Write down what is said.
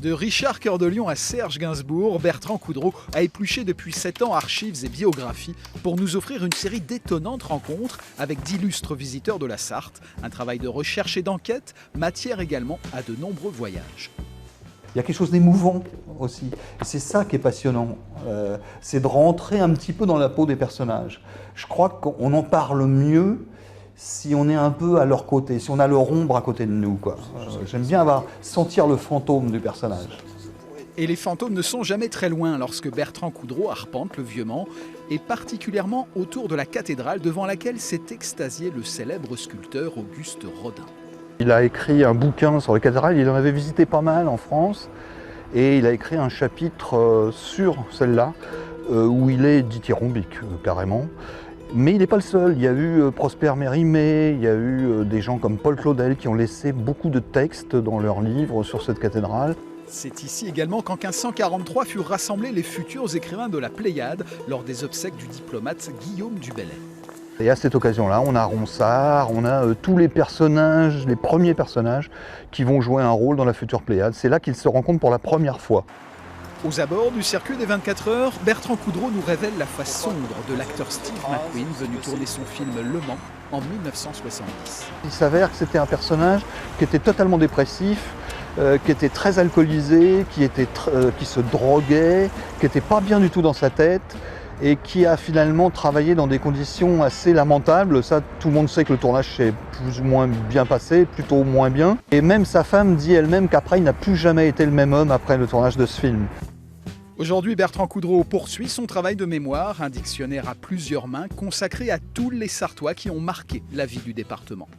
De Richard Cœur de Lion à Serge Gainsbourg, Bertrand Coudreau a épluché depuis 7 ans archives et biographies pour nous offrir une série d'étonnantes rencontres avec d'illustres visiteurs de la Sarthe. Un travail de recherche et d'enquête, matière également à de nombreux voyages. Il y a quelque chose d'émouvant aussi. Et c'est ça qui est passionnant. C'est de rentrer un petit peu dans la peau des personnages. Je crois qu'on en parle mieux si on est un peu à leur côté, si on a leur ombre à côté de nous, quoi. J'aime bien sentir le fantôme du personnage. Et les fantômes ne sont jamais très loin lorsque Bertrand Coudreau arpente le Vieux-Mans, et particulièrement autour de la cathédrale devant laquelle s'est extasié le célèbre sculpteur Auguste Rodin. Il a écrit un bouquin sur les cathédrales, il en avait visité pas mal en France, et il a écrit un chapitre sur celle-là, où il est dithyrambique, carrément. Mais il n'est pas le seul, il y a eu Prosper Mérimée, il y a eu des gens comme Paul Claudel qui ont laissé beaucoup de textes dans leurs livres sur cette cathédrale. C'est ici également qu'en 1543 furent rassemblés les futurs écrivains de la Pléiade lors des obsèques du diplomate Guillaume du Bellay. Et à cette occasion-là, on a Ronsard, on a tous les personnages, les premiers personnages qui vont jouer un rôle dans la future Pléiade. C'est là qu'ils se rencontrent pour la première fois. Aux abords du circuit des 24 heures, Bertrand Coudreau nous révèle la face sombre de l'acteur Steve McQueen venu tourner son film Le Mans en 1970. Il s'avère que c'était un personnage qui était totalement dépressif, qui était très alcoolisé, qui se droguait, qui n'était pas bien du tout dans sa tête et qui a finalement travaillé dans des conditions assez lamentables. Ça, tout le monde sait que le tournage s'est plus ou moins bien passé, plutôt moins bien. Et même sa femme dit elle-même qu'après, il n'a plus jamais été le même homme après le tournage de ce film. Aujourd'hui, Bertrand Coudreau poursuit son travail de mémoire, un dictionnaire à plusieurs mains consacré à tous les Sartois qui ont marqué la vie du département.